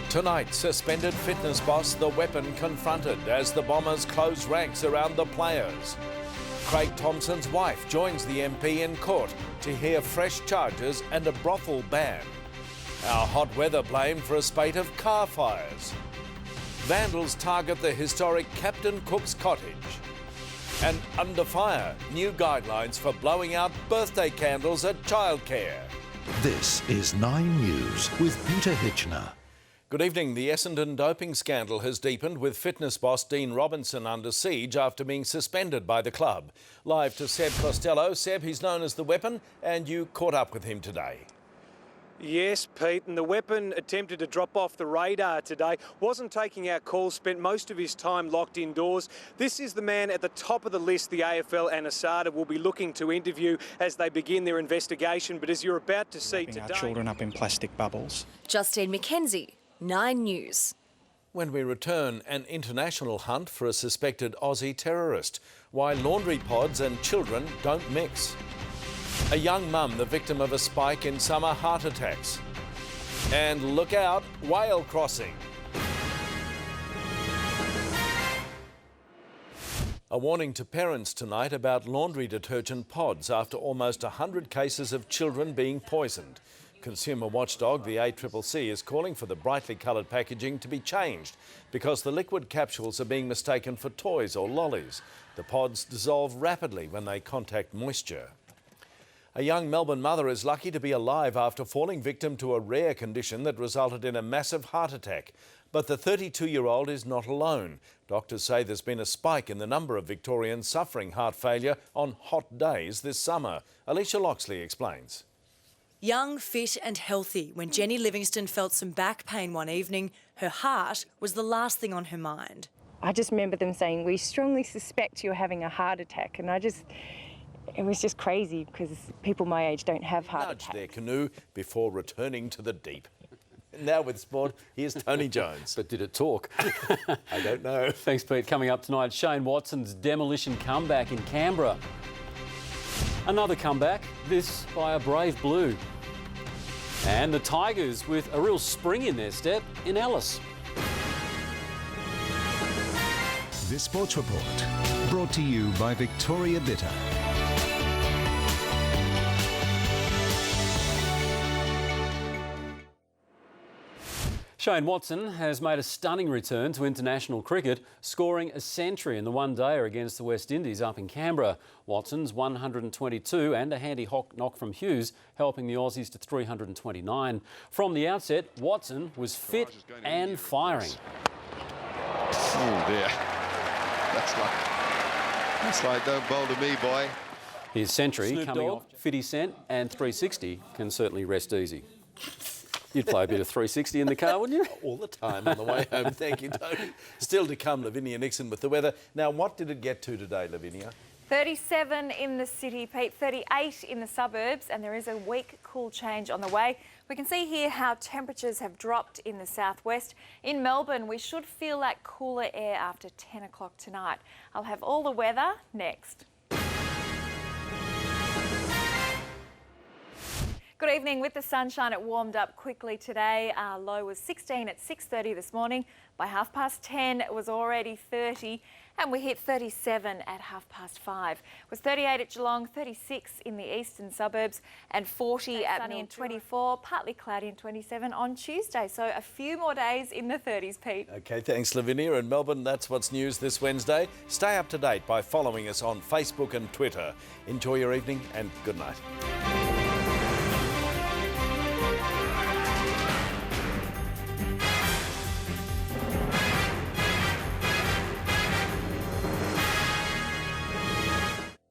Tonight, suspended fitness boss The Weapon confronted as the Bombers close ranks around the players. Craig Thompson's wife joins the MP in court to hear fresh charges and a brothel ban. Our hot weather blamed for a spate of car fires. Vandals target the historic Captain Cook's cottage. And under fire, new guidelines for blowing out birthday candles at childcare. This is 9 News with Peter Hitchener. Good evening. The Essendon doping scandal has deepened with fitness boss Dean Robinson under siege after being suspended by the club. Live to Seb Costello. Seb, he's known as The Weapon, and you caught up with him today. Yes, Pete, and The Weapon attempted to drop off the radar today. Wasn't taking our calls, spent most of his time locked indoors. This is the man at the top of the list the AFL and ASADA will be looking to interview as they begin their investigation. But as you're about to see today... Our children up in plastic bubbles. Justine McKenzie, 9 News. When we return, an international hunt for a suspected Aussie terrorist. Why laundry pods and children don't mix. A young mum, the victim of a spike in summer heart attacks. And look out, whale crossing. A warning to parents tonight about laundry detergent pods after almost 100 cases of children being poisoned. Consumer watchdog, the ACCC, is calling for the brightly coloured packaging to be changed because the liquid capsules are being mistaken for toys or lollies. The pods dissolve rapidly when they contact moisture. A young Melbourne mother is lucky to be alive after falling victim to a rare condition that resulted in a massive heart attack. But the 32-year-old is not alone. Doctors say there's been a spike in the number of Victorians suffering heart failure on hot days this summer. Alicia Loxley explains. Young, fit and healthy, when Jenny Livingston felt some back pain one evening, her heart was the last thing on her mind. I just remember them saying, "We strongly suspect you're having a heart attack," and it was just crazy because people my age don't have heart attacks. Their canoe before returning to the deep. Now with sport, here's Tony Jones. But did it talk? I don't know. Thanks, Pete. Coming up tonight, Shane Watson's demolition comeback in Canberra. Another comeback, this by a brave Blue. And the Tigers with a real spring in their step in Alice. This Sports Report, brought to you by Victoria Bitter. Shane Watson has made a stunning return to international cricket, scoring a century in the one-dayer against the West Indies up in Canberra. Watson's 122 and a handy knock from Hughes, helping the Aussies to 329. From the outset, Watson was fit and firing. Oh dear. That's like don't bowl to me, boy. His century Snoop coming Dogg. off 50 cent and 360 can certainly rest easy. You'd play a bit of 360 in the car, wouldn't you? All the time on the way home. Thank you, Tony. Still to come, Livinia Nixon with the weather. Now, what did it get to today, Livinia? 37 in the city, Pete, 38 in the suburbs, and there is a weak cool change on the way. We can see here how temperatures have dropped in the southwest. In Melbourne, we should feel that cooler air after 10 o'clock tonight. I'll have all the weather next. Good evening. With the sunshine, it warmed up quickly today. Our low was 16 at 6:30 this morning. By 10:30, it was already 30, and we hit 37 at 5:30. It was 38 at Geelong, 36 in the eastern suburbs, and 40 at sunny and 24, partly cloudy and 27 on Tuesday. So a few more days in the 30s, Pete. OK, thanks, Livinia. In Melbourne, that's what's news this Wednesday. Stay up to date by following us on Facebook and Twitter. Enjoy your evening and good night.